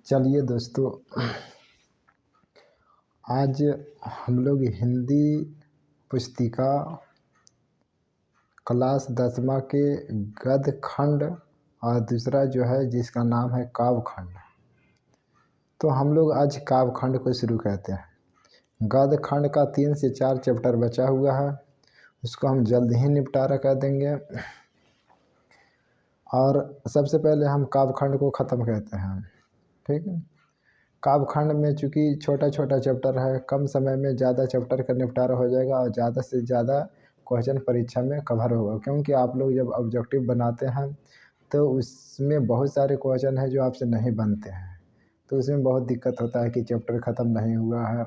चलिए दोस्तों, आज हम लोग हिंदी पुस्तिका क्लास 10वां के गद्य खंड और दूसरा जो है जिसका नाम है काव्य खंड। तो हम लोग आज काव्य खंड को शुरू करते हैं। गद्य खंड का 3 से 4 चैप्टर बचा हुआ है, उसको हम जल्द ही निपटारा कर देंगे। और सबसे पहले हम काव्य खंड को ख़त्म करते हैं। ठीक है, काव्य खंड में चूँकि छोटा छोटा चैप्टर है, कम समय में ज़्यादा चैप्टर का निपटारा हो जाएगा और ज़्यादा से ज़्यादा क्वेश्चन परीक्षा में कवर होगा। क्योंकि आप लोग जब ऑब्जेक्टिव बनाते हैं तो उसमें बहुत सारे क्वेश्चन हैं जो आपसे नहीं बनते हैं, तो उसमें बहुत दिक्कत होता है कि चैप्टर ख़त्म नहीं हुआ है।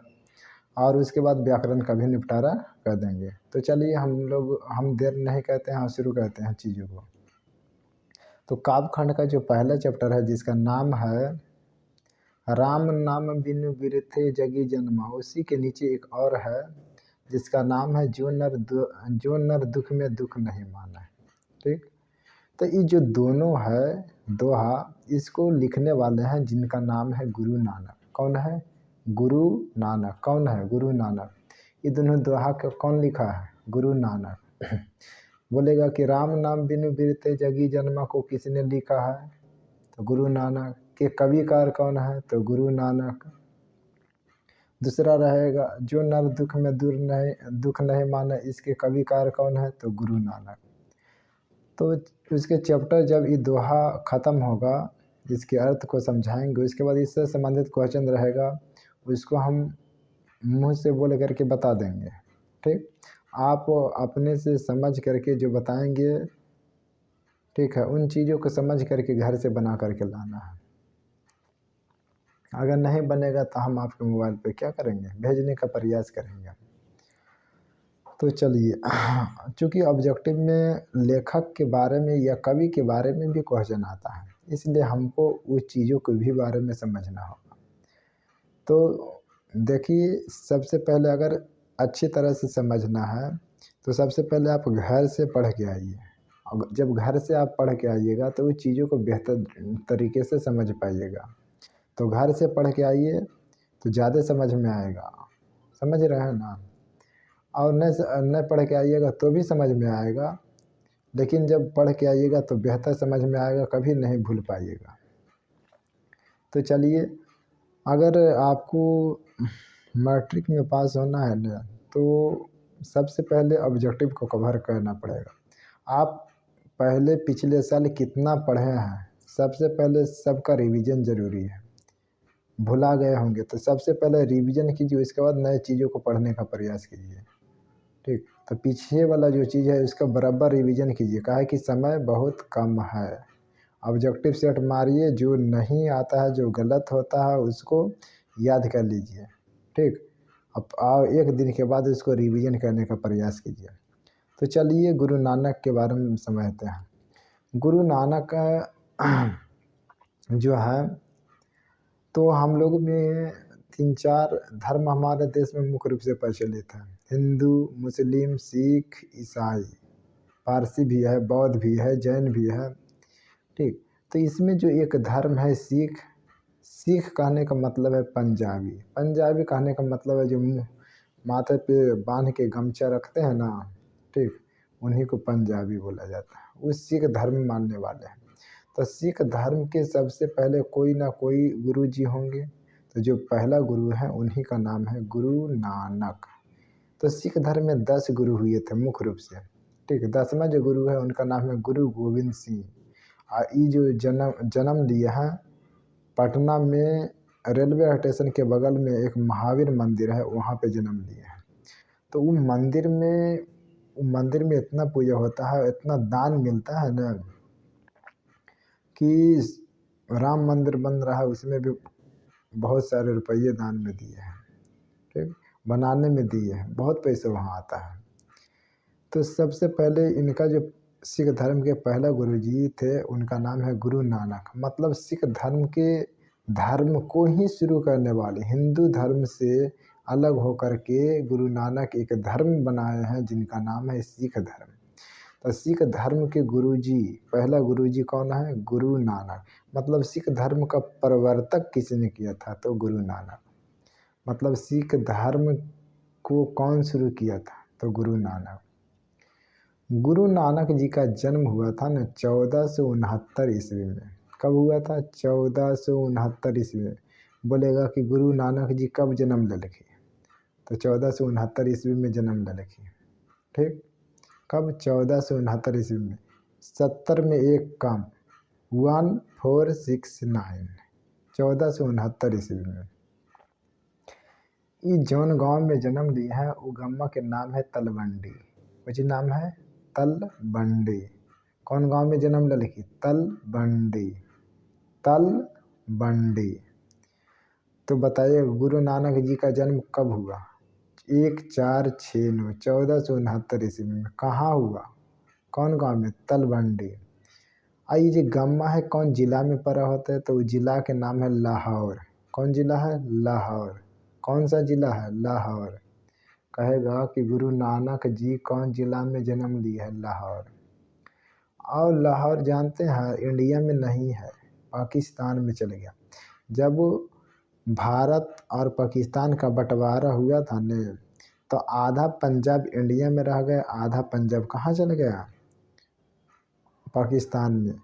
और उसके बाद व्याकरण का भी निपटारा कर देंगे। तो चलिए हम देर नहीं करते हैं और शुरू करते हैं चीज़ों को। तो काव्य खंड का जो पहला चैप्टर है जिसका नाम है राम नाम बिनु बिरथे जगी जन्मा, उसी के नीचे एक और है जिसका नाम है जो नर दुख में दुख नहीं माना। ठीक, तो ये जो दोनों है दोहा, इसको लिखने वाले हैं जिनका नाम है गुरु नानक। कौन है? गुरु नानक। कौन है? गुरु नानक। ये दोनों दोहा को कौन लिखा है? गुरु नानक। बोलेगा कि राम नाम बिनु बिरथे जगी जन्मा को किसने लिखा है? तो गुरु नानक। के कविकार कौन है? तो गुरु नानक। दूसरा रहेगा जो नर दुख में दुख नहीं माने, इसके कविकार कौन है? तो गुरु नानक। तो उसके चैप्टर जब ये दोहा ख़त्म होगा, इसके अर्थ को समझाएंगे, उसके बाद इससे संबंधित क्वेश्चन रहेगा, उसको हम मुंह से बोल करके बता देंगे। ठीक, आप अपने से समझ करके जो बताएंगे, ठीक है, उन चीज़ों को समझ करके घर से बना करके लाना है। अगर नहीं बनेगा तो हम आपके मोबाइल पे क्या करेंगे? भेजने का प्रयास करेंगे। तो चलिए, चूँकि ऑब्जेक्टिव में लेखक के बारे में या कवि के बारे में भी क्वेश्चन आता है, इसलिए हमको उस चीज़ों के भी बारे में समझना होगा। तो देखिए, सबसे पहले अगर अच्छी तरह से समझना है तो सबसे पहले आप घर से पढ़ के आइए। और जब घर से आप पढ़ के आइएगा तो उस चीज़ों को बेहतर तरीके से समझ पाइएगा। तो घर से पढ़ के आइए तो ज़्यादा समझ में आएगा। समझ रहे हैं ना? और न पढ़ के आइएगा तो भी समझ में आएगा, लेकिन जब पढ़ के आइएगा तो बेहतर समझ में आएगा, कभी नहीं भूल पाइएगा। तो चलिए, अगर आपको मैट्रिक में पास होना है ना, तो सबसे पहले ऑब्जेक्टिव को कवर करना पड़ेगा। आप पहले पिछले साल कितना पढ़े हैं, सबसे पहले सबका रिवीजन ज़रूरी है। भुला गए होंगे तो सबसे पहले रिवीजन कीजिए, उसके बाद नए चीज़ों को पढ़ने का प्रयास कीजिए। ठीक, तो पीछे वाला जो चीज़ है उसका बराबर रिवीजन कीजिए, काहे कि समय बहुत कम है। ऑब्जेक्टिव सेट मारिए, जो नहीं आता है, जो गलत होता है उसको याद कर लीजिए। ठीक, अब एक दिन के बाद उसको रिवीजन करने का प्रयास कीजिए। तो चलिए गुरु नानक के बारे में समझते हैं। गुरु नानक जो है, तो हम लोग में 3-4 धर्म हमारे देश में मुख्य रूप से प्रचलित हैं। हिंदू, मुस्लिम, सिख, ईसाई, पारसी भी है, बौद्ध भी है, जैन भी है। ठीक, तो इसमें जो एक धर्म है सिख कहने का मतलब है पंजाबी। पंजाबी कहने का मतलब है जो माथे पे बांध के गमछा रखते हैं ना, ठीक, उन्हीं को पंजाबी बोला जाता है। वो सिख धर्म मानने वाले हैं। तो सिख धर्म के सबसे पहले कोई ना कोई गुरु जी होंगे। तो जो पहला गुरु है उन्हीं का नाम है गुरु नानक। तो सिख धर्म में 10 गुरु हुए थे मुख्य रूप से। ठीक, 10वां जो गुरु है उनका नाम है गुरु गोविंद सिंह। और ये जो जन्म लिए हैं पटना में, रेलवे स्टेशन के बगल में एक महावीर मंदिर है, वहाँ पे जन्म लिए हैं। तो वो मंदिर में इतना पूजा होता है, इतना दान मिलता है ना, कि राम मंदिर बन रहा है उसमें भी बहुत सारे रुपये दान में दिए हैं। ठीक, बनाने में दिए हैं, बहुत पैसे वहाँ आता है। तो सबसे पहले इनका जो सिख धर्म के पहला गुरुजी थे उनका नाम है गुरु नानक। मतलब सिख धर्म को ही शुरू करने वाले, हिंदू धर्म से अलग होकर के गुरु नानक एक धर्म बनाए हैं जिनका नाम है सिख धर्म। तो सिख धर्म के गुरुजी, पहला गुरुजी कौन है? गुरु नानक। मतलब सिख धर्म का प्रवर्तक किसने किया था? तो गुरु नानक। मतलब सिख धर्म को कौन शुरू किया था? तो गुरु नानक। गुरु नानक जी का जन्म हुआ था न 1469 ईस्वी में। कब हुआ था? 1469 ईस्वी में। बोलेगा कि गुरु नानक जी कब जन्म ले लिखे? तो 1469 ईस्वी में जन्म ले लिखे। ठीक। कब? 1469 ईस्वी में। 70 में एक कम, 1469, 1469 ईस्वी में। ये जौन गांव में जन्म लिया है वो गाँव के नाम है तलवंडी। कुछ नाम है तलवंडी। कौन गांव में जन्म ले लिखी? तलवंडी। तलवंडी। तो बताइए गुरु नानक जी का जन्म कब हुआ? 1469, 1469 ईस्वी में। कहाँ हुआ? कौन गांव में? तलवंडी। ये जो गम्मा है कौन जिला में पड़ा होता है? तो वो जिला के नाम है लाहौर। कौन जिला है? लाहौर। कौन सा जिला है? लाहौर। कहेगा कि गुरु नानक जी कौन जिला में जन्म लिया है? लाहौर। और लाहौर जानते हैं इंडिया में नहीं है, पाकिस्तान में चले गया। जब भारत और पाकिस्तान का बंटवारा हुआ था ने, तो आधा पंजाब इंडिया में रह गया, आधा पंजाब कहाँ चल गया? पाकिस्तान में।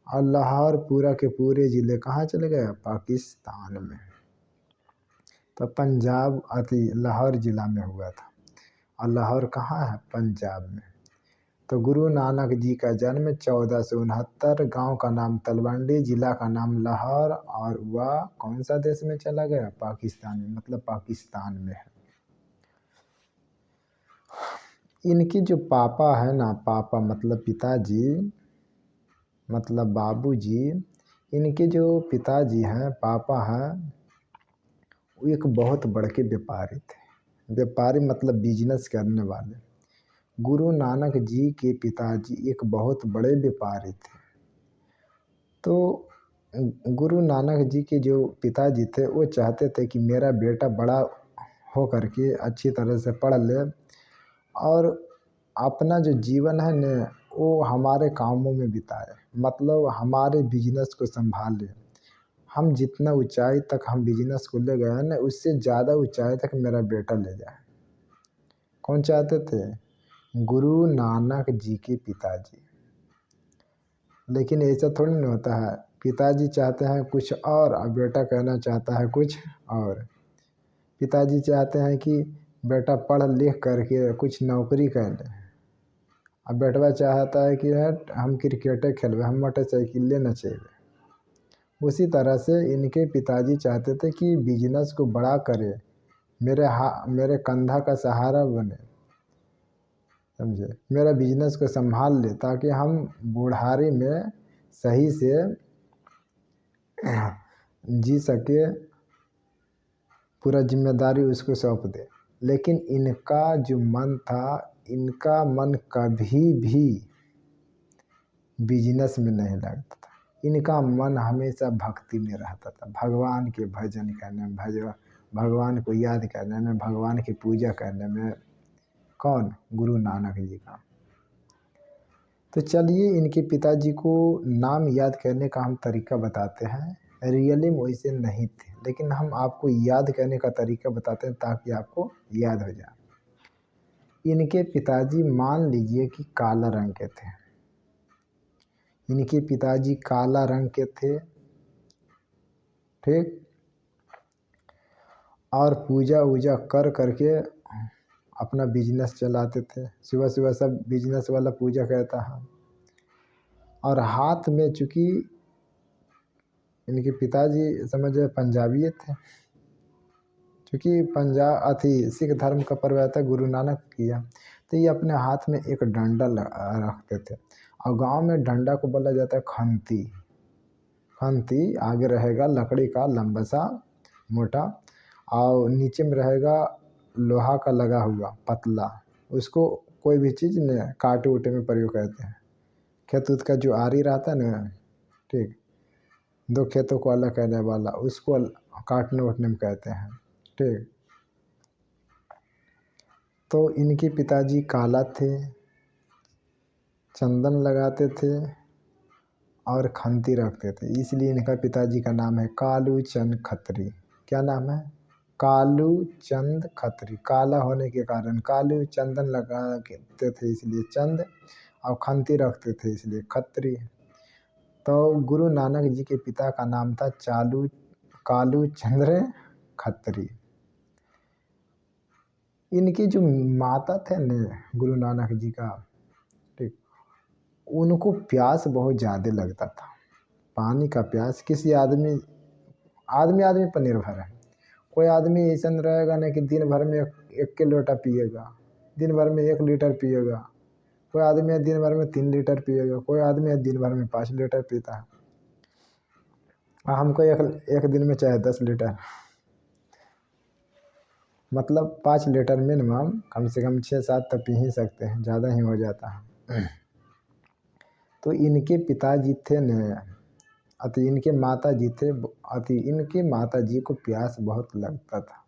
और लाहौर पूरा के पूरे ज़िले कहाँ चले गए? पाकिस्तान में। तो पंजाब लाहौर ज़िला में हुआ था, और लाहौर कहाँ है? पंजाब में। तो गुरु नानक जी का जन्म 1469, गांव का नाम तलवंडी, जिला का नाम लाहौर, और वह कौन सा देश में चला गया? पाकिस्तान में। मतलब पाकिस्तान में है। इनकी जो पापा है ना, पापा मतलब पिताजी, मतलब बाबूजी, इनके जो पिताजी हैं, पापा हैं, वो एक बहुत बड़े के व्यापारी थे। व्यापारी मतलब बिजनेस करने वाले। गुरु नानक जी के पिताजी एक बहुत बड़े व्यापारी थे। तो गुरु नानक जी के जो पिताजी थे वो चाहते थे कि मेरा बेटा बड़ा हो करके अच्छी तरह से पढ़ ले और अपना जो जीवन है न वो हमारे कामों में बिताए, मतलब हमारे बिजनेस को संभाले। हम जितना ऊंचाई तक हम बिजनेस को ले गए न, उससे ज़्यादा ऊंचाई तक मेरा बेटा ले जाए। कौन चाहते थे? गुरु नानक जी के पिताजी। लेकिन ऐसा थोड़ी नहीं होता है, पिताजी चाहते हैं कुछ और बेटा कहना चाहता है कुछ और। पिताजी चाहते हैं कि बेटा पढ़ लिख करके कुछ नौकरी कर ले, अब बेटवा चाहता है कि हम क्रिकेटे खेलवे, हम मोटरसाइकिल लेना चाहिए। उसी तरह से इनके पिताजी चाहते थे कि बिजनेस को बड़ा करे, मेरे कंधा का सहारा बने, समझे, मेरा बिजनेस को संभाल ले, ताकि हम बुढ़ारी में सही से जी सके, पूरा जिम्मेदारी उसको सौंप दे। लेकिन इनका जो मन था, इनका मन कभी भी बिजनेस में नहीं लगता था। इनका मन हमेशा भक्ति में रहता था, भगवान के भजन करने में, भगवान को याद करने में, भगवान की पूजा करने में। कौन? गुरु नानक जी का। तो चलिए इनके पिताजी को नाम याद करने का हम तरीका बताते हैं। रियली में वैसे नहीं थे, लेकिन हम आपको याद करने का तरीका बताते हैं ताकि आपको याद हो जाए। इनके पिताजी मान लीजिए कि काला रंग के थे। इनके पिताजी काला रंग के थे, ठीक। और पूजा वूजा कर करके अपना बिजनेस चलाते थे। सुबह सुबह सब बिजनेस वाला पूजा करता है। और हाथ में, चूँकि इनके पिताजी समझे पंजाबी थे, क्योंकि सिख धर्म का प्रवर्तक गुरु नानक किया, तो ये अपने हाथ में एक डंडा रखते थे। और गांव में डंडा को बोला जाता है खंती। खंती आगे रहेगा लकड़ी का लंबा सा मोटा, और नीचे में रहेगा लोहा का लगा हुआ पतला। उसको कोई भी चीज़ ने काटे उटे में प्रयोग करते हैं। खेत उत का जो आरी रहता है ना, ठीक, दो खेतों को अलग करने वाला, उसको काटने उटने में कहते हैं, ठीक। तो इनके पिताजी काला थे, चंदन लगाते थे और खंती रखते थे, इसलिए इनका पिताजी का नाम है कालू चंद खत्री। क्या नाम है? कालू चंद खत्री। काला होने के कारण कालू, चंदन लगाते थे इसलिए चंद, और खंती रखते थे इसलिए खत्री। तो गुरु नानक जी के पिता का नाम था कालू चंद्र खत्री। इनकी जो माता थे न गुरु नानक जी का, ठीक, उनको प्यास बहुत ज़्यादा लगता था, पानी का प्यास। किसी आदमी आदमी पर निर्भर है। कोई आदमी ऐसा रहेगा ना कि दिन भर में एक के लोटा पिएगा, दिन भर में 1 लीटर पिएगा। कोई आदमी है दिन भर में 3 लीटर पिएगा, कोई आदमी है दिन भर में 5 लीटर पीता है। हमको एक दिन में चाहे 10 लीटर, मतलब 5 लीटर मिनिमम, कम से कम 6-7 तो पी ही सकते हैं, ज़्यादा ही हो जाता है। तो इनके पिताजी थे न, अति इनके माता जी थे, अति इनके माता जी को प्यास बहुत लगता था।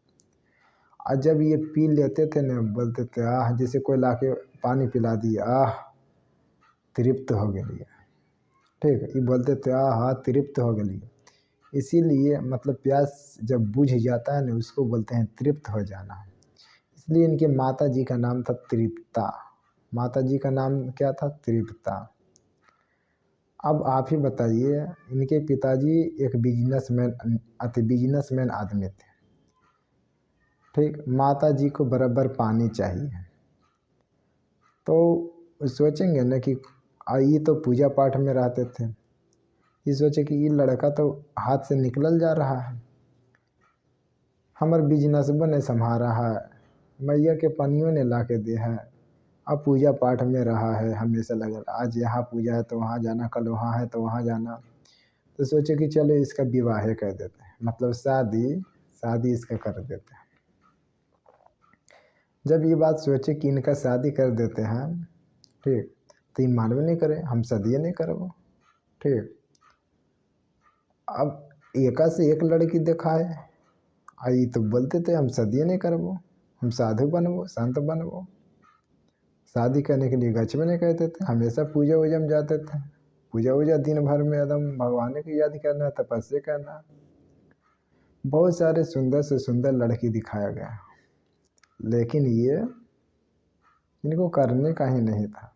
और जब ये पी लेते थे न, बोलते थे आह, जैसे कोई लाके पानी पिला दिया, आह तृप्त हो गई। ठीक है, ये बोलते थे आह तृप्त हो गई। इसीलिए मतलब प्यास जब बुझ जाता है न, उसको बोलते हैं तृप्त हो जाना। इसलिए इनके माता जी का नाम था तृप्ता। माता जी का नाम क्या था? तृप्ता। अब आप ही बताइए, इनके पिताजी एक बिजनेसमैन आदमी थे, ठीक। माता जी को बराबर पानी चाहिए, तो सोचेंगे न कि ये तो पूजा पाठ में रहते थे, ये सोचे कि ये लड़का तो हाथ से निकल जा रहा है, हमार बिजनेस नहीं संभाल रहा है, मैया के पनियों ने ला के दे है, अब पूजा पाठ में रहा है हमेशा लगा, आज यहाँ पूजा है तो वहाँ जाना, कल वहाँ है तो वहाँ जाना। तो सोचे कि चलो इसका विवाह कर देते हैं, मतलब शादी इसका कर देते हैं। जब ये बात सोचे कि इनका शादी कर देते हैं, ठीक, तो ये मालूम नहीं करे, हम शादी नहीं करबो, ठीक। अब एका से एक लड़की देखा है, आई तो बोलते थे हम शादी नहीं करबो, हम साधु बनबो, संत बनबो। शादी करने के लिए गच में नहीं कहते थे, हमेशा पूजा वूजा में जाते थे। पूजा वूजा दिन भर में एकदम भगवान की याद करना, तपस्या करना। बहुत सारे सुंदर से सुंदर लड़की दिखाया गया, लेकिन ये इनको करने का ही नहीं था।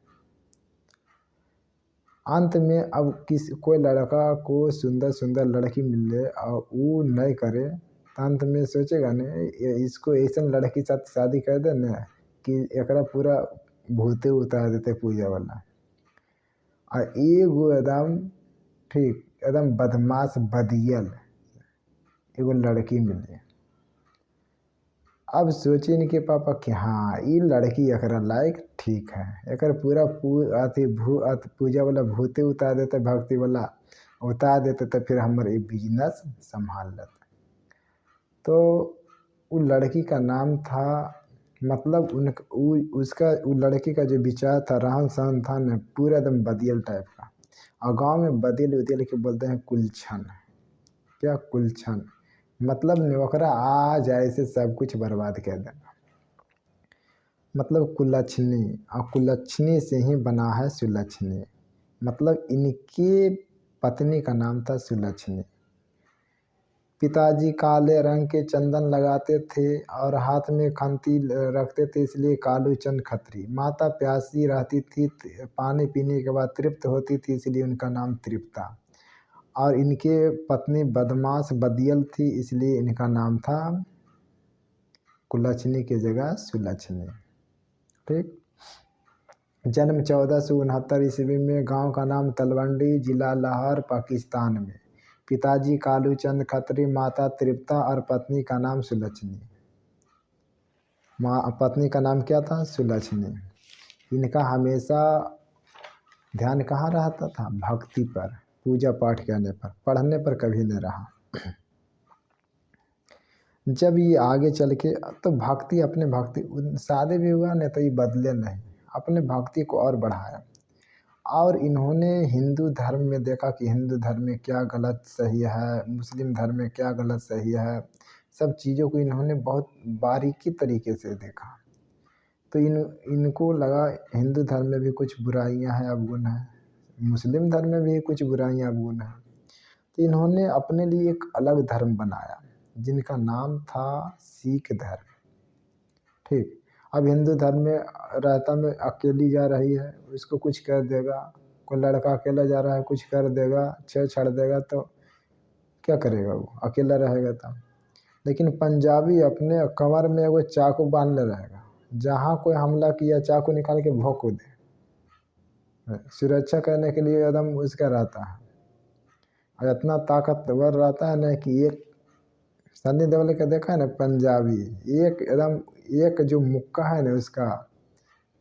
अंत में अब कोई लड़का को सुंदर सुंदर लड़की मिले और वो नहीं करे, तो अंत में सोचेगा न इसको ऐसा लड़की साथ शादी कर दे न कि एकरा पूरा भूते उतार देते पूजा वाला। और एगो एकदम ठीक एकदम बदमाश बदियल एगो लड़की मिले। अब सोचे इनके पापा कि हाँ ये लड़की एकरा लायक ठीक है, एकर पूरा पूजा वाला भूते उतार देते, भक्ति वाला उतार देते, तो फिर हमारे ये बिजनेस संभाल लेते। तो वो लड़की का नाम था, मतलब उसका वो लड़की का जो विचार था, रहन सहन था न, पूरा एकदम बदियल टाइप का। और गांव में बदियल उदियल के बोलते हैं कुलछन। क्या? कुलछन, मतलब नौकरा आ जाए से सब कुछ बर्बाद कर देना, मतलब कुलछनी। और कुलछनी से ही बना है सुलक्षणी, मतलब इनकी पत्नी का नाम था सुलक्षणी। पिताजी काले रंग के चंदन लगाते थे और हाथ में खंती रखते थे, इसलिए कालू चंद खत्री। माता प्यासी रहती थी, पानी पीने के बाद तृप्त होती थी, इसलिए उनका नाम तृप्ता। और इनके पत्नी बदमाश बदियल थी, इसलिए इनका नाम था कुलछनी की जगह सुलक्षणी, ठीक। जन्म 1469 ईस्वी में, गांव का नाम तलवंडी, जिला लाहौर, पाकिस्तान में। पिताजी कालू चंद खत्री, माता तृप्ता और पत्नी का नाम सुलक्षणी। पत्नी का नाम क्या था? सुलक्षणी। इनका हमेशा ध्यान कहाँ रहता था? भक्ति पर, पूजा पाठ करने पर, पढ़ने पर कभी नहीं रहा। जब ये आगे चल के तो भक्ति, अपने भक्ति शादी भी हुआ नहीं तो ये बदले नहीं, अपने भक्ति को और बढ़ाया। और इन्होंने हिंदू धर्म में देखा कि हिंदू धर्म में क्या गलत सही है, मुस्लिम धर्म में क्या गलत सही है, सब चीज़ों को इन्होंने बहुत बारीकी तरीके से देखा। तो इनको लगा हिंदू धर्म में भी कुछ बुराइयां हैं, अवगुण हैं, मुस्लिम धर्म में भी कुछ बुराइयां अवगुण हैं। तो इन्होंने अपने लिए एक अलग धर्म बनाया जिनका नाम था सिख धर्म। ठीक, अब हिंदू धर्म में रहता में अकेली जा रही है, उसको कुछ कर देगा, कोई लड़का अकेला जा रहा है कुछ कर देगा, छेड़ देगा, तो क्या करेगा, वो अकेला रहेगा तब। लेकिन पंजाबी अपने कमर में वो चाकू बांध ले रहेगा, जहाँ कोई हमला किया चाकू निकाल के भोंक दे, सुरक्षा करने के लिए एकदम उसका रहता है। और इतना ताकतवर रहता है ना कि एक सन्नी देओल का देखा है ना पंजाबी, एक एकदम एक जो मुक्का है ना उसका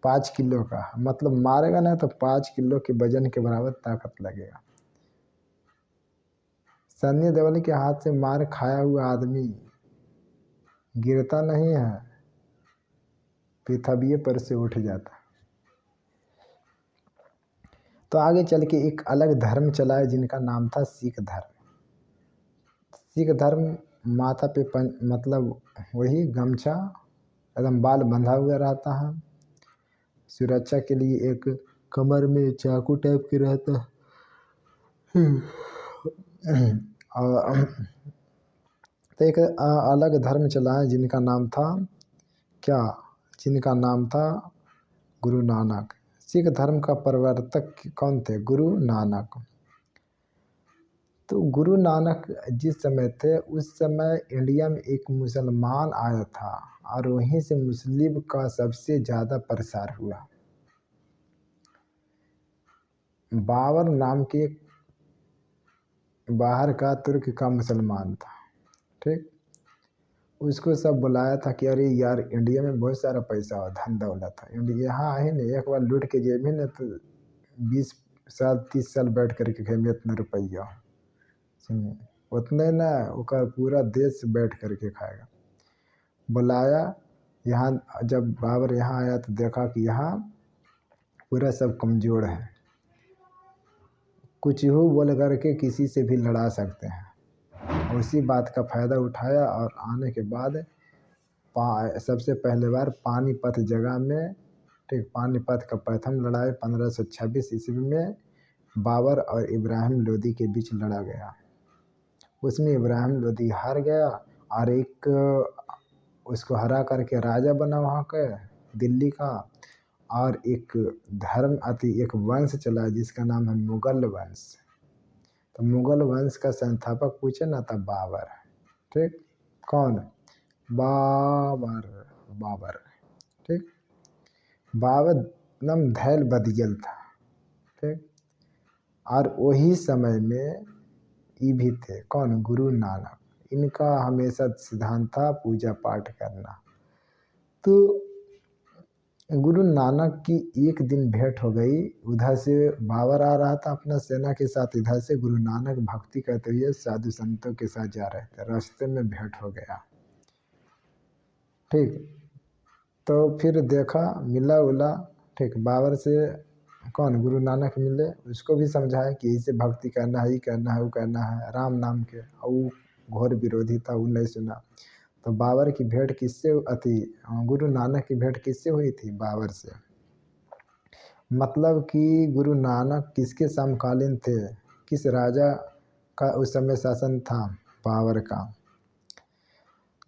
5 किलो का, मतलब मारेगा ना तो 5 किलो के वजन के बराबर ताकत लगेगा। सन्नी देओल के हाथ से मार खाया हुआ आदमी गिरता नहीं है, पृथ्वी पर से उठ जाता। तो आगे चल के एक अलग धर्म चला है जिनका नाम था सिख धर्म। सिख धर्म माथा पे मतलब वही गमछा एकदम बाल बंधा हुआ रहता है, सुरक्षा के लिए एक कमर में चाकू टाइप के रहता है। और तो एक अलग धर्म चला है जिनका नाम था क्या, जिनका नाम था गुरु नानक। सिख धर्म का प्रवर्तक कौन थे, गुरु नानक। तो गुरु नानक जिस समय थे उस समय इंडिया में एक मुसलमान आया था और वहीं से मुस्लिम का सबसे ज़्यादा प्रसार हुआ। बाबर नाम के बाहर का तुर्क का मुसलमान था। ठीक, उसको सब बुलाया था कि अरे यार इंडिया में बहुत सारा पैसा और धन दौलत है, इंडिया यहाँ आए ना एक बार लूट के जेब में ना तो 20 साल 30 साल बैठ करके खेमे इतना रुपया सुनिए उतने ना उसका पूरा देश बैठ करके खाएगा। बुलाया यहाँ, जब बाबर यहाँ आया तो देखा कि यहाँ पूरा सब कमज़ोर है, कुछ हो बोल करके किसी से भी लड़ा सकते हैं। उसी बात का फ़ायदा उठाया और आने के बाद सबसे पहले बार पानीपत जगह में, ठीक, पानीपत का प्रथम लड़ाई 1526 ईस्वी में बाबर और इब्राहिम लोदी के बीच लड़ा गया। उसमें इब्राहिम लोदी हार गया और एक उसको हरा करके राजा बना वहाँ का दिल्ली का। और एक धर्म एक वंश चला जिसका नाम है मुगल वंश। तो मुगल वंश का संस्थापक पूछे ना था बाबर। ठीक, कौन, बाबर, बाबर। ठीक, बाबर एकदम धैल बदियल था। ठीक, और वही समय में ये भी थे कौन, गुरु नानक। इनका हमेशा सिद्धांत था पूजा पाठ करना। तो गुरु नानक की एक दिन भेंट हो गई, उधर से बाबर आ रहा था अपना सेना के साथ, इधर से गुरु नानक भक्ति करते हुए साधु संतों के साथ जा रहे थे, रास्ते में भेंट हो गया। ठीक, तो फिर देखा मिला उला। ठीक, बाबर से कौन, गुरु नानक मिले, उसको भी समझाया कि इसे भक्ति करना है, ये करना है, वो करना है राम नाम के। और वो घोर विरोधी था, वो नहीं सुना। तो बाबर की भेंट किससे अति, गुरु नानक की भेंट किससे हुई थी, बाबर से। मतलब कि गुरु नानक किसके समकालीन थे, किस राजा का उस समय शासन था, बाबर का।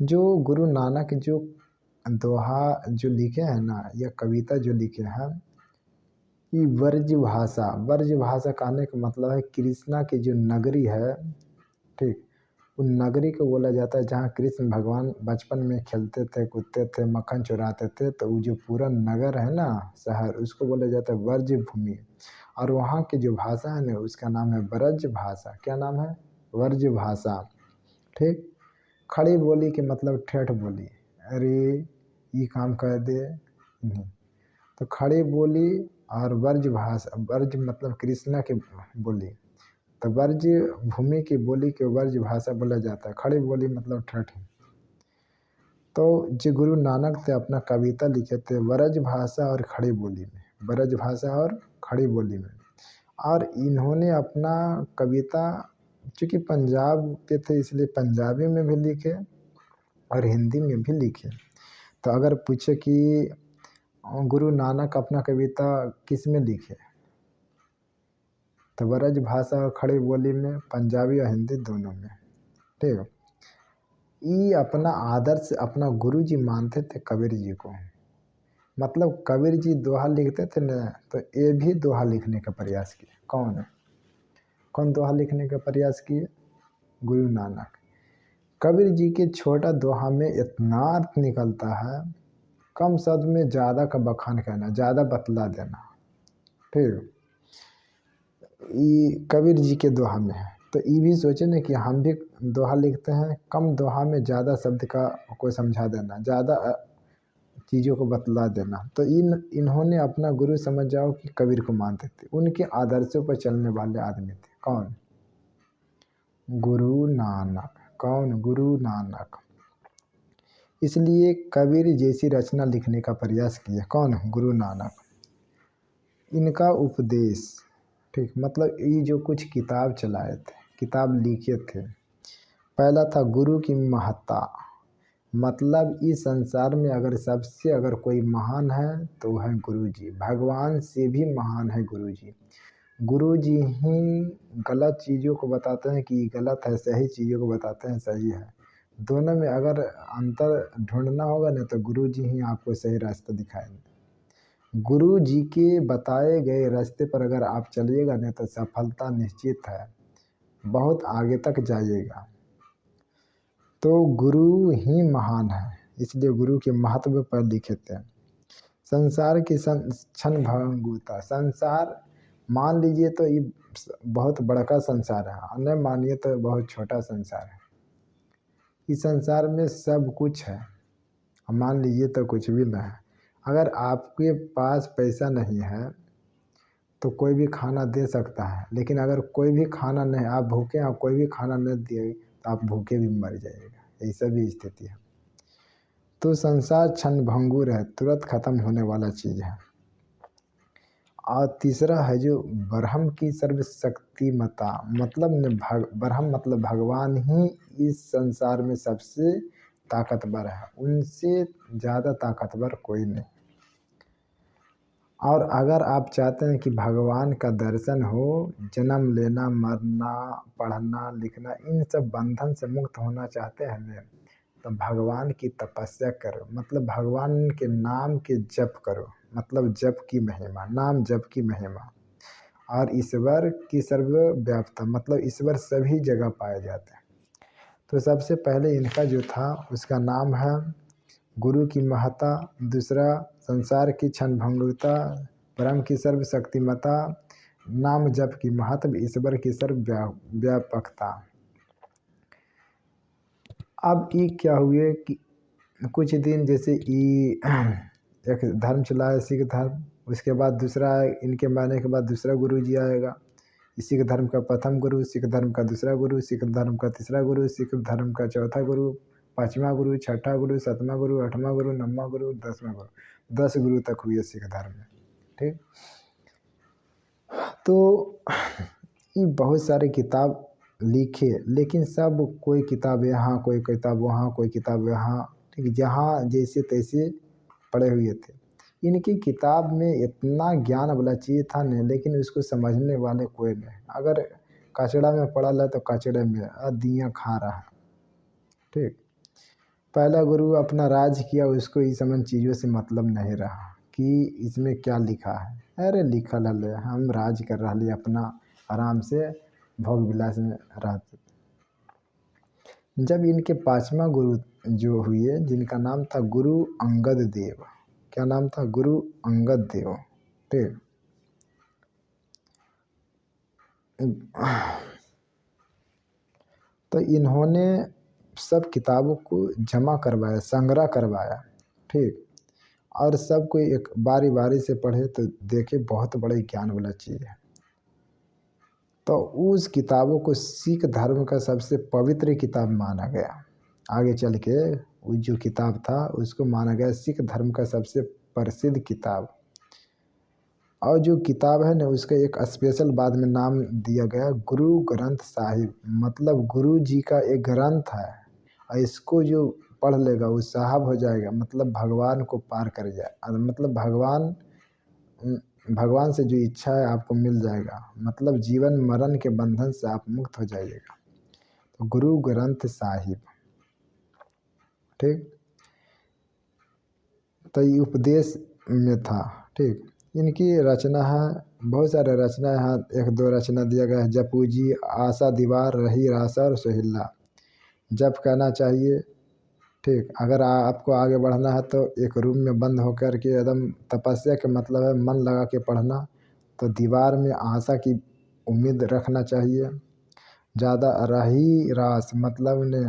जो गुरु नानक जो दोहा जो लिखे हैं ना, या कविता जो लिखे हैं, ये ब्रज भाषा, ब्रज भाषा कहने का मतलब है कृष्णा की जो नगरी है, ठीक, उन नगरी को बोला जाता है जहाँ कृष्ण भगवान बचपन में खेलते थे, कूदते थे, मक्खन चुराते थे। तो वो जो पूरा नगर है ना, शहर, उसको बोला जाता है ब्रज भूमि। और वहाँ की जो भाषा है ना उसका नाम है ब्रज भाषा। क्या नाम है, ब्रज भाषा। ठीक, खड़ी बोली के मतलब ठेठ बोली, अरे ये काम कर दे नहीं। तो खड़ी बोली और ब्रज भाषा, ब्रज मतलब कृष्णा की बोली, तो ब्रज भूमि की बोली के ब्रज भाषा बोला जाता है। खड़ी बोली मतलब ठठ। तो जो गुरु नानक थे अपना कविता लिखे थे ब्रज भाषा और खड़ी बोली में, ब्रज भाषा और खड़ी बोली में। और इन्होंने अपना कविता, चूँकि पंजाब के थे इसलिए पंजाबी में भी लिखे और हिंदी में भी लिखे। तो अगर पूछे कि गुरु नानक अपना कविता किस में लिखे? तो ब्रज भाषा और खड़ी बोली में, पंजाबी और हिंदी दोनों में। ठीक है। ये अपना आदर्श अपना गुरु जी मानते थे कबीर जी को। मतलब कबीर जी दोहा लिखते थे ना, तो ये भी दोहा लिखने का प्रयास किए। कौन दोहा लिखने का प्रयास किए? गुरु नानक। कबीर जी के छोटा दोहा में इतना अर्थ निकलता है, कम शब्द में ज़्यादा का बखान कहना, ज़्यादा बतला देना। ठीक, ये कबीर जी के दोहा में है। तो ये भी सोचे ना कि हम भी दोहा लिखते हैं, कम दोहा में ज़्यादा शब्द का को समझा देना, ज़्यादा चीज़ों को बतला देना। तो इन्होंने अपना गुरु समझ जाओ कि कबीर को मानते थे, उनके आदर्शों पर चलने वाले आदमी थे। कौन? गुरु नानक। कौन? गुरु नानक। इसलिए कबीर जैसी रचना लिखने का प्रयास किया। कौन? गुरु नानक। इनका उपदेश, ठीक, मतलब ये जो कुछ किताब चलाए थे, किताब लिखे थे। पहला था गुरु की महत्ता, मतलब इस संसार में अगर कोई महान है तो वह है गुरु जी। भगवान से भी महान है गुरु जी। गुरु जी ही गलत चीज़ों को बताते हैं कि गलत है, सही चीज़ों को बताते हैं सही है। दोनों में अगर अंतर ढूंढना होगा ना, तो गुरु जी ही आपको सही रास्ता दिखाएंगे। गुरु जी के बताए गए रास्ते पर अगर आप चलिएगा ना, तो सफलता निश्चित है, बहुत आगे तक जाइएगा। तो गुरु ही महान है, इसलिए गुरु के महत्व पर लिखे थे। संसार की क्षण भंगुरता। संसार मान लीजिए तो ये बहुत बड़ा का संसार है, न मानिए तो बहुत छोटा संसार है। इस संसार में सब कुछ है, मान लीजिए तो कुछ भी ना है। अगर आपके पास पैसा नहीं है तो कोई भी खाना दे सकता है, लेकिन अगर कोई भी खाना नहीं, आप भूखे हैं, कोई भी खाना नहीं दिए तो आप भूखे भी मर जाइएगा। ऐसा भी स्थिति है। तो संसार क्षण भंगुर है, तुरंत खत्म होने वाला चीज़ है। और तीसरा है जो ब्रह्म की सर्वशक्तिमता, मतलब ब्रह्म मतलब भगवान ही इस संसार में सबसे ताकतवर है, उनसे ज़्यादा ताकतवर कोई नहीं। और अगर आप चाहते हैं कि भगवान का दर्शन हो, जन्म लेना, मरना, पढ़ना, लिखना, इन सब बंधन से मुक्त होना चाहते हैं ना, तो भगवान की तपस्या करो, मतलब भगवान के नाम के जप करो, मतलब जप की महिमा, नाम जप की महिमा। और ईश्वर की सर्वव्यापता, मतलब ईश्वर सभी जगह पाए जाते हैं। तो सबसे पहले इनका जो था उसका नाम है गुरु की महत्ता, दूसरा संसार की क्षण भंगुरता, ब्रह्म की सर्वशक्तिमता, नाम जप की महत्व, ईश्वर की सर्वव्यापकता। अब ये क्या हुए कि कुछ दिन जैसे एक धर्म चला है सिख धर्म, उसके बाद दूसरा, इनके मरने के बाद दूसरा गुरु जी आएगा। सिख धर्म का प्रथम गुरु, सिख धर्म का दूसरा गुरु, सिख धर्म का तीसरा गुरु, सिख धर्म का चौथा गुरु, पाँचवा गुरु, छठा गुरु, सातवां गुरु, आठवां गुरु, नौवां गुरु, 10वां गुरु। 10 गुरु तक हुए सिख धर्म में। ठीक, तो ये बहुत सारे किताब लिखे, लेकिन सब कोई किताब यहाँ, कोई किताब वहाँ, कोई किताब यहाँ, ठीक, जहाँ जैसे तैसे पढ़े हुए थे। इनकी किताब में इतना ज्ञान वाला चीज़ था नहीं, लेकिन उसको समझने वाले कोई नहीं। अगर कचड़ा में पड़ा है तो कचड़े में दियाँ खा रहा है। ठीक, पहला गुरु अपना राज किया, उसको इस समझ चीज़ों से मतलब नहीं रहा कि इसमें क्या लिखा है। अरे लिखल है, हम राज कर रहे अपना आराम से भोग विलास में रहते। जब इनके पांचवा गुरु जो हुए, जिनका नाम था गुरु अंगद देव। क्या नाम था? गुरु अंगद देव। ठीक, तो इन्होंने सब किताबों को जमा करवाया, संग्रह करवाया। ठीक, और सबको एक बारी बारी से पढ़े तो देखे बहुत बड़े ज्ञान वाला चीज़ है। तो उस किताबों को सिख धर्म का सबसे पवित्र किताब माना गया। आगे चल के वो जो किताब था उसको माना गया सिख धर्म का सबसे प्रसिद्ध किताब। और जो किताब है ना, उसका एक स्पेशल बाद में नाम दिया गया गुरु ग्रंथ साहिब, मतलब गुरु जी का एक ग्रंथ है। और इसको जो पढ़ लेगा वो साहब हो जाएगा, मतलब भगवान को पार कर जाए, मतलब भगवान से जो इच्छा है आपको मिल जाएगा, मतलब जीवन मरण के बंधन से आप मुक्त हो जाइएगा। तो गुरु ग्रंथ साहिब, ठीक, तो ये उपदेश में था। ठीक, इनकी रचना है, बहुत सारे रचना यहाँ एक दो रचना दिया गया है। जपूजी, आशा दीवार, रही रासा और सोहिल्ला। जप कहना चाहिए, ठीक, अगर आपको आगे बढ़ना है तो एक रूम में बंद होकर के एकदम तपस्या के मतलब है मन लगा के पढ़ना। तो दीवार में आशा की उम्मीद रखना चाहिए। ज़्यादा रही रास मतलब ने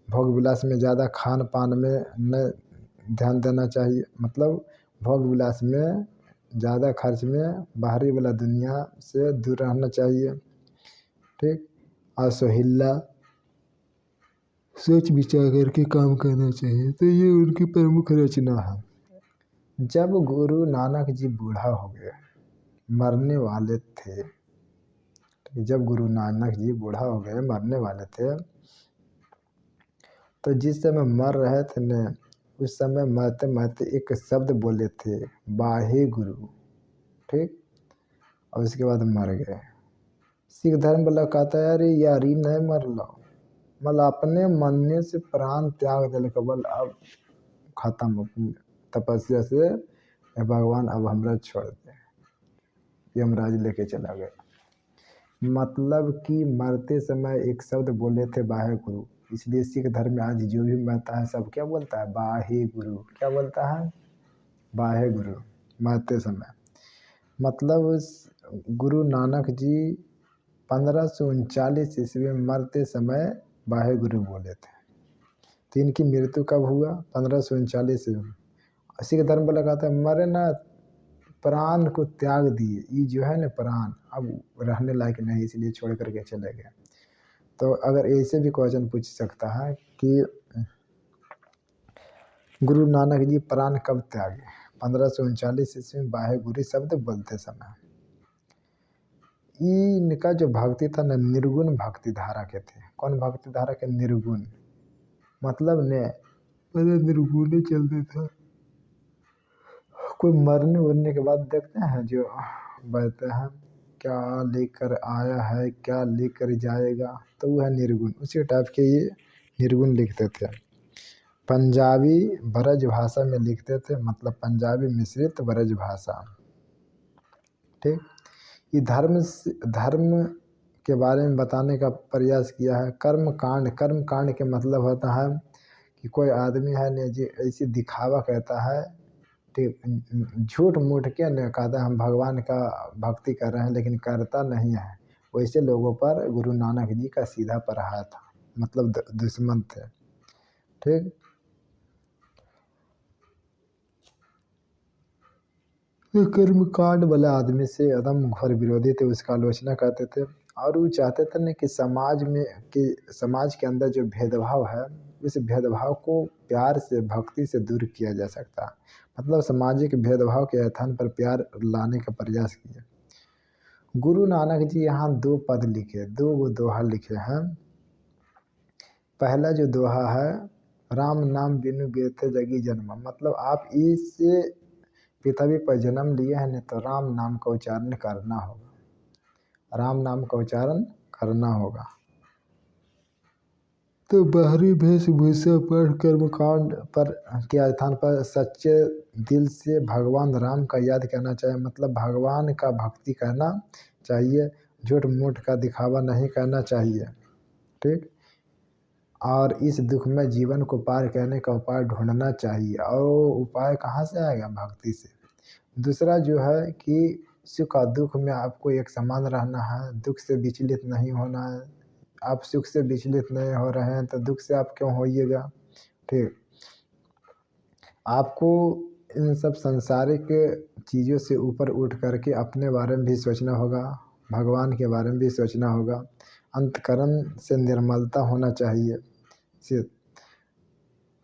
भोग विलास में ज़्यादा खान पान में न ध्यान देना चाहिए, मतलब भोग विलास में ज़्यादा खर्च में बाहरी वाला दुनिया से दूर रहना चाहिए। ठीक, और सोहिल्ला सोच विचार करके काम करना चाहिए। तो ये उनकी प्रमुख रचना है। जब गुरु नानक जी बूढ़ा हो गए, मरने वाले थे, जब गुरु नानक जी बूढ़ा हो गए मरने वाले थे, तो जिस समय मर रहे थे ने उस समय मरते मरते एक शब्द बोले थे, वाहे गुरु, ठीक, और उसके बाद मर गए। सिख धर्म वाला कहता है अरे यार ही नहीं मर लो, मतलब अपने मरने से प्राण त्याग दिल कबल, अब खत्म तपस्या से, भगवान अब हमरा छोड़ दे, यमराज लेके चला गया। मतलब कि मरते समय एक शब्द बोले थे वाहे गुरु, इसलिए सिख धर्म में आज जो भी मरता है सब क्या बोलता है, वाहे गुरु, क्या बोलता है, वाहे गुरु, मरते समय। मतलब गुरु नानक जी 1539 ईस्वी में मरते समय वाहे गुरु बोले थे। तो इनकी मृत्यु कब हुआ, 1539 में। सिख धर्म पर लगाता है मरे ना, प्राण को त्याग दिए, ये जो है ना प्राण अब रहने लायक नहीं, इसलिए छोड़ करके चले गए। तो अगर ऐसे भी क्वेश्चन पूछ सकता है कि गुरु नानक जी प्राण कब त्यागे, 1539 ईस्वी में वाहे गुरु शब्द बोलते समय। इनका जो भक्ति था ना निर्गुण भक्ति धारा के थे। कौन भक्ति धारा के, निर्गुण, मतलब ने निर्गुण चलते था। कोई मरने उरने के बाद देखते हैं जो बहते हैं, क्या लेकर आया है क्या लेकर जाएगा, तो वह है निर्गुण, उसी टाइप के ये निर्गुण लिखते थे। पंजाबी ब्रज भाषा में लिखते थे, मतलब पंजाबी मिश्रित ब्रज भाषा। ठीक, ये धर्म के बारे में बताने का प्रयास किया है। कर्म कांड के मतलब होता है कि कोई आदमी है ने जी ऐसी दिखावा कहता है, ठीक, झूठ मूठ के न कहता है हम भगवान का भक्ति कर रहे हैं लेकिन करता नहीं है, वैसे लोगों पर गुरु नानक जी का सीधा प्रहार था, मतलब दुश्मन थे। ठीक, कर्म कांड वाले आदमी से एकदम घोर विरोधी थे, उसका आलोचना करते थे। और वो चाहते थे ना कि समाज के अंदर जो भेदभाव है उस भेदभाव को प्यार से भक्ति से दूर किया जा सकता है, मतलब सामाजिक भेदभाव के स्थान पर प्यार लाने का प्रयास किया। गुरु नानक जी यहाँ 2 पद लिखे, 2 दोहा लिखे हैं। पहला जो दोहा है, राम नाम बिनु बेते जगी जन्म, मतलब आप इससे पृथ्वी पर जन्म लिए हैं ने तो राम नाम का उच्चारण करना होगा, राम नाम का उच्चारण करना होगा। तो बाहरी वेशभूषा पर कर्मकांड पर के स्थान पर सच्चे दिल से भगवान राम का याद करना चाहिए, मतलब भगवान का भक्ति करना चाहिए, झूठ मूठ का दिखावा नहीं करना चाहिए। ठीक, और इस दुखमय जीवन को पार करने का उपाय ढूंढना चाहिए, और उपाय कहाँ से आएगा, भक्ति से। दूसरा जो है कि सुख और दुख में आपको एक समान रहना है, दुख से विचलित नहीं होना है। आप सुख से विचलित नहीं हो रहे हैं तो दुख से आप क्यों होइएगा। ठीक, आपको इन सब सांसारिक चीज़ों से ऊपर उठ करके अपने बारे में भी सोचना होगा, भगवान के बारे में भी सोचना होगा। अंतकरण से निर्मलता होना चाहिए।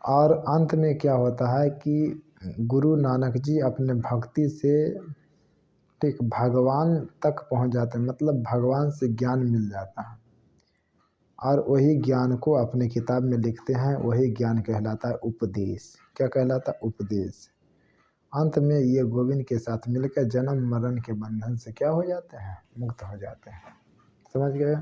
और अंत में क्या होता है कि गुरु नानक जी अपने भक्ति से ठीक भगवान तक पहुंच जाते हैं, मतलब भगवान से ज्ञान मिल जाता है। और वही ज्ञान को अपने किताब में लिखते हैं, वही ज्ञान कहलाता है उपदेश। क्या कहलाता है? उपदेश। अंत में ये गोविंद के साथ मिलकर जन्म मरण के बंधन से क्या हो जाते हैं? मुक्त हो जाते हैं। समझ गए?